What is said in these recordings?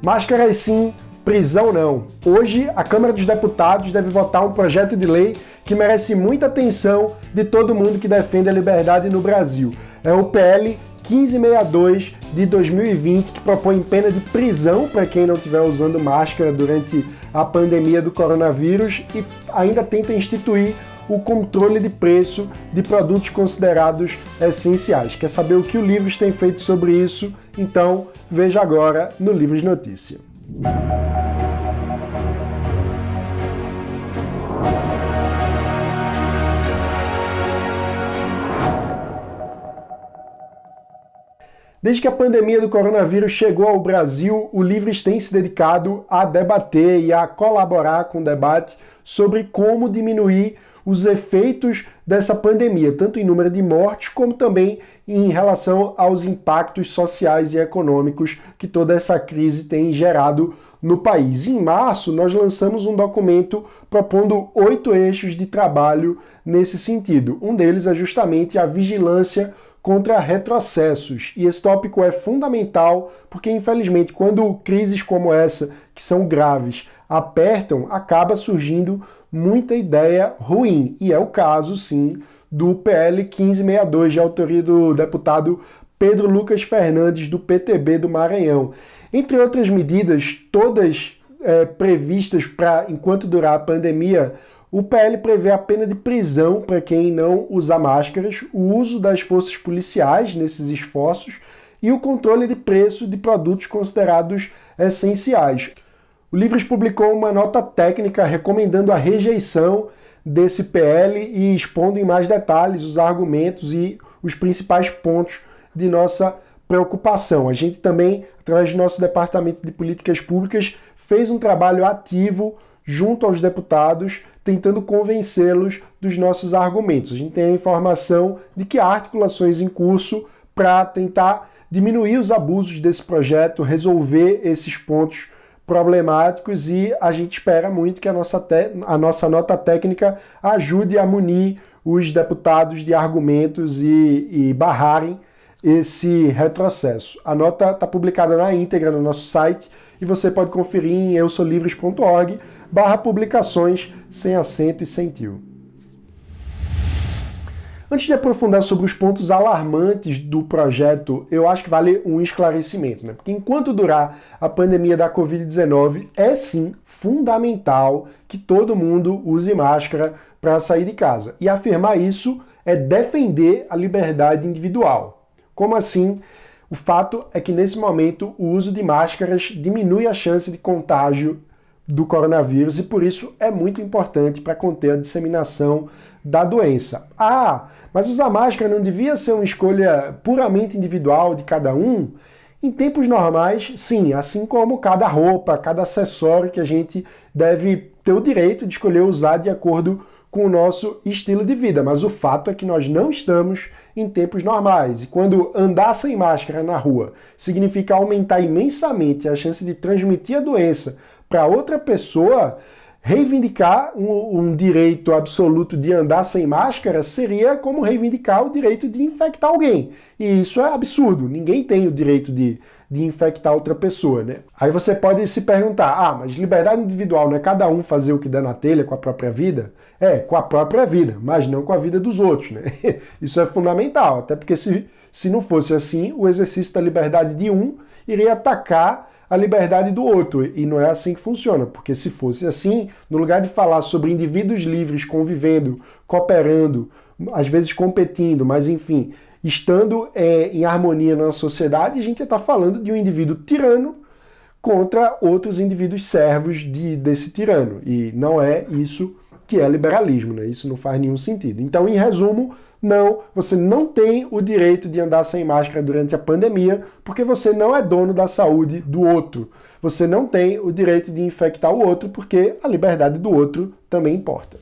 Máscaras sim, prisão não. Hoje, a Câmara dos Deputados deve votar um projeto de lei que merece muita atenção de todo mundo que defende a liberdade no Brasil. É o PL 1562 de 2020, que propõe pena de prisão para quem não estiver usando máscara durante a pandemia do coronavírus e ainda tenta instituir o controle de preço de produtos considerados essenciais. Quer saber o que o Livros tem feito sobre isso? Então, veja agora no Livros Notícia. Desde que a pandemia do coronavírus chegou ao Brasil, o Livres tem se dedicado a debater e a colaborar com o debate sobre como diminuir os efeitos dessa pandemia, tanto em número de mortes, como também em relação aos impactos sociais e econômicos que toda essa crise tem gerado no país. Em março, nós lançamos um documento propondo 8 eixos de trabalho nesse sentido. Um deles é justamente a vigilância contra retrocessos. E esse tópico é fundamental porque, infelizmente, quando crises como essa, que são graves, apertam, acaba surgindo muita ideia ruim. E é o caso, sim, do PL 1562, de autoria do deputado Pedro Lucas Fernandes, do PTB do Maranhão. Entre outras medidas, todas previstas para enquanto durar a pandemia, o PL prevê a pena de prisão para quem não usa máscaras, o uso das forças policiais nesses esforços e o controle de preço de produtos considerados essenciais. O Livres publicou uma nota técnica recomendando a rejeição desse PL e expondo em mais detalhes os argumentos e os principais pontos de nossa preocupação. A gente também, através do nosso Departamento de Políticas Públicas, fez um trabalho ativo junto aos deputados, tentando convencê-los dos nossos argumentos. A gente tem a informação de que há articulações em curso para tentar diminuir os abusos desse projeto, resolver esses pontos problemáticos e a gente espera muito que a nossa nota técnica ajude a munir os deputados de argumentos e barrarem esse retrocesso. A nota está publicada na íntegra no nosso site e você pode conferir em eusolivres.org/publicações sem acento e sem tio. Antes de aprofundar sobre os pontos alarmantes do projeto, eu acho que vale um esclarecimento, né? Porque enquanto durar a pandemia da Covid-19, é sim fundamental que todo mundo use máscara para sair de casa. E afirmar isso é defender a liberdade individual. Como assim? O fato é que nesse momento o uso de máscaras diminui a chance de contágio do coronavírus e por isso é muito importante para conter a disseminação da doença. Ah, mas usar máscara não devia ser uma escolha puramente individual de cada um? Em tempos normais, sim, assim como cada roupa, cada acessório que a gente deve ter o direito de escolher usar de acordo com o nosso estilo de vida. Mas o fato é que nós não estamos em tempos normais. E quando andar sem máscara na rua significa aumentar imensamente a chance de transmitir a doença para outra pessoa, reivindicar um direito absoluto de andar sem máscara seria como reivindicar o direito de infectar alguém. E isso é absurdo. Ninguém tem o direito de infectar outra pessoa, né? Aí você pode se perguntar, mas liberdade individual não é cada um fazer o que der na telha com a própria vida? É, com a própria vida, mas não com a vida dos outros, né? Isso é fundamental, até porque se não fosse assim, o exercício da liberdade de um iria atacar a liberdade do outro, e não é assim que funciona, porque se fosse assim, no lugar de falar sobre indivíduos livres convivendo, cooperando, às vezes competindo, mas enfim, estando em harmonia na sociedade, a gente está falando de um indivíduo tirano contra outros indivíduos servos desse tirano, e não é isso que é liberalismo, né? Isso não faz nenhum sentido. Então, em resumo, não, você não tem o direito de andar sem máscara durante a pandemia, porque você não é dono da saúde do outro. Você não tem o direito de infectar o outro, porque a liberdade do outro também importa.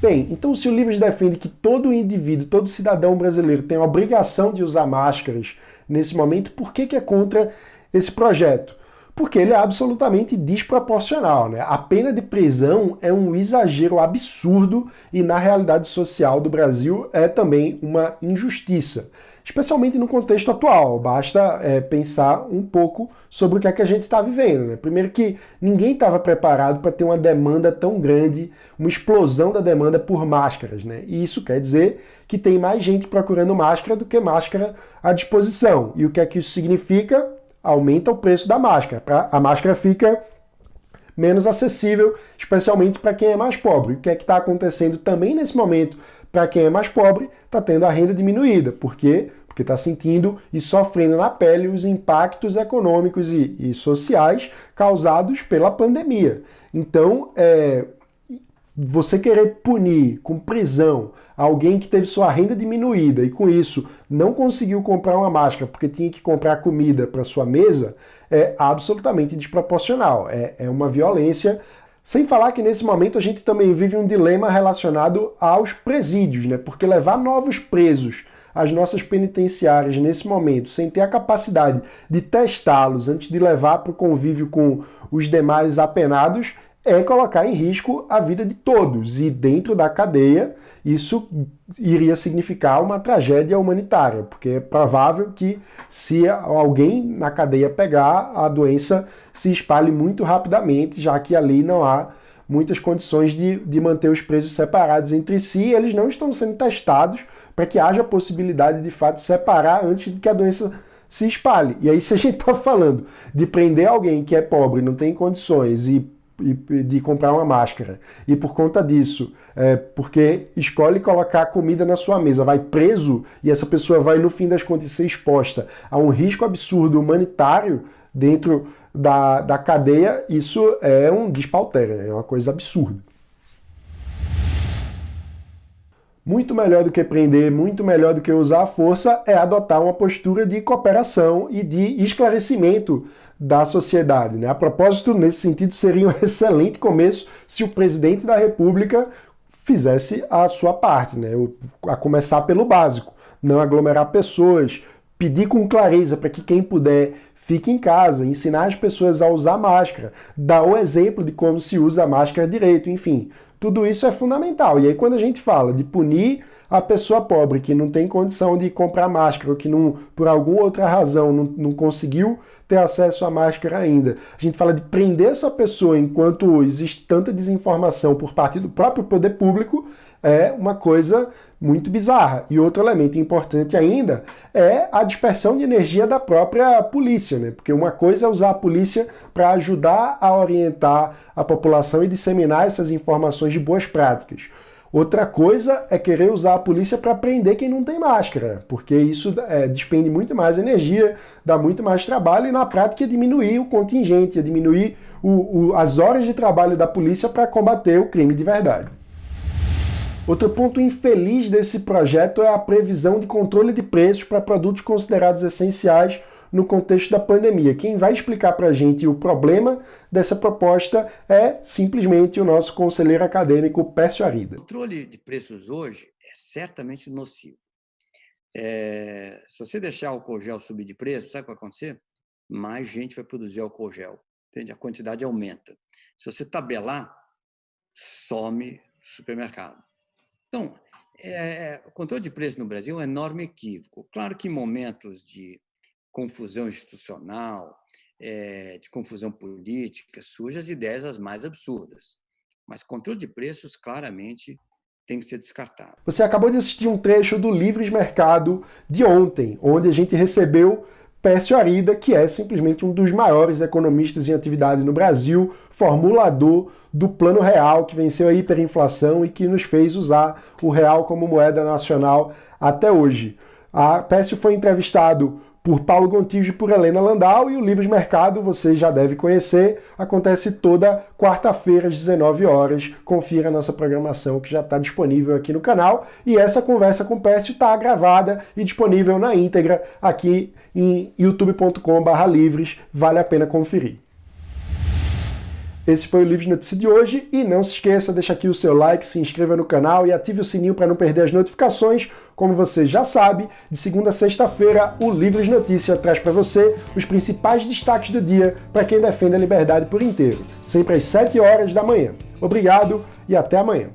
Bem, então se o Livres defende que todo indivíduo, todo cidadão brasileiro tem a obrigação de usar máscaras nesse momento, por que é contra esse projeto? Porque ele é absolutamente desproporcional, né? A pena de prisão é um exagero absurdo e na realidade social do Brasil é também uma injustiça. especialmente no contexto atual. Basta pensar um pouco sobre o que é que a gente está vivendo, né? Primeiro que ninguém estava preparado para ter uma demanda tão grande, uma explosão da demanda por máscaras, né? E isso quer dizer que tem mais gente procurando máscara do que máscara à disposição. E o que é que isso significa? Aumenta o preço da máscara. A máscara fica menos acessível, especialmente para quem é mais pobre. O que é que está acontecendo também nesse momento para quem é mais pobre? Está tendo a renda diminuída. Por quê? Porque está sentindo e sofrendo na pele os impactos econômicos e sociais causados pela pandemia. Então, você querer punir com prisão alguém que teve sua renda diminuída e com isso não conseguiu comprar uma máscara porque tinha que comprar comida para sua mesa, é absolutamente desproporcional. É uma violência. Sem falar que nesse momento a gente também vive um dilema relacionado aos presídios, né? Porque levar novos presos às nossas penitenciárias nesse momento, sem ter a capacidade de testá-los antes de levar para o convívio com os demais apenados, é colocar em risco a vida de todos. E dentro da cadeia, isso iria significar uma tragédia humanitária, porque é provável que se alguém na cadeia pegar, a doença se espalhe muito rapidamente, já que ali não há muitas condições de manter os presos separados entre si, e eles não estão sendo testados para que haja a possibilidade de fato de separar antes de que a doença se espalhe. E aí, se a gente está falando de prender alguém que é pobre, não tem condições e de comprar uma máscara, e por conta disso, porque escolhe colocar comida na sua mesa, vai preso, e essa pessoa vai, no fim das contas, ser exposta a um risco absurdo humanitário dentro da cadeia, isso é um despautério, é uma coisa absurda. Muito melhor do que prender, muito melhor do que usar a força, é adotar uma postura de cooperação e de esclarecimento da sociedade, né? A propósito, nesse sentido, seria um excelente começo se o presidente da República fizesse a sua parte, né? A começar pelo básico, não aglomerar pessoas, pedir com clareza para que quem puder fique em casa, ensinar as pessoas a usar máscara, dar o exemplo de como se usa a máscara direito, enfim. Tudo isso é fundamental. E aí quando a gente fala de punir a pessoa pobre que não tem condição de comprar máscara ou que não, por alguma outra razão não conseguiu ter acesso à máscara ainda, a gente fala de prender essa pessoa enquanto existe tanta desinformação por parte do próprio poder público, é uma coisa muito bizarra. E outro elemento importante ainda é a dispersão de energia da própria polícia, né? Porque uma coisa é usar a polícia para ajudar a orientar a população e disseminar essas informações de boas práticas. Outra coisa é querer usar a polícia para prender quem não tem máscara, porque isso despende muito mais energia, dá muito mais trabalho e na prática diminuir o contingente, diminuir as horas de trabalho da polícia para combater o crime de verdade. Outro ponto infeliz desse projeto é a previsão de controle de preços para produtos considerados essenciais no contexto da pandemia. Quem vai explicar para a gente o problema dessa proposta é simplesmente o nosso conselheiro acadêmico Pércio Arida. O controle de preços hoje é certamente nocivo. Se você deixar o álcool gel subir de preço, sabe o que vai acontecer? Mais gente vai produzir álcool gel, entende? A quantidade aumenta. Se você tabelar, some supermercado. Então, o controle de preço no Brasil é um enorme equívoco. Claro que em momentos de confusão institucional, de confusão política, surgem as ideias as mais absurdas. Mas controle de preços, claramente, tem que ser descartado. Você acabou de assistir um trecho do Livres Mercado de ontem, onde a gente recebeu Pércio Arida, que é simplesmente um dos maiores economistas em atividade no Brasil, formulador do Plano Real, que venceu a hiperinflação e que nos fez usar o real como moeda nacional até hoje. A Pércio foi entrevistado por Paulo Gontijo e por Helena Landau, e o Livres Mercado, você já deve conhecer, acontece toda quarta-feira às 19 horas. Confira a nossa programação que já está disponível aqui no canal, e essa conversa com o Pércio está gravada e disponível na íntegra aqui em youtube.com/livres, vale a pena conferir. Esse foi o Livres Notícia de hoje, e não se esqueça, deixa aqui o seu like, se inscreva no canal e ative o sininho para não perder as notificações. Como você já sabe, de segunda a sexta-feira, o Livres Notícia traz para você os principais destaques do dia para quem defende a liberdade por inteiro, sempre às 7 horas da manhã. Obrigado e até amanhã.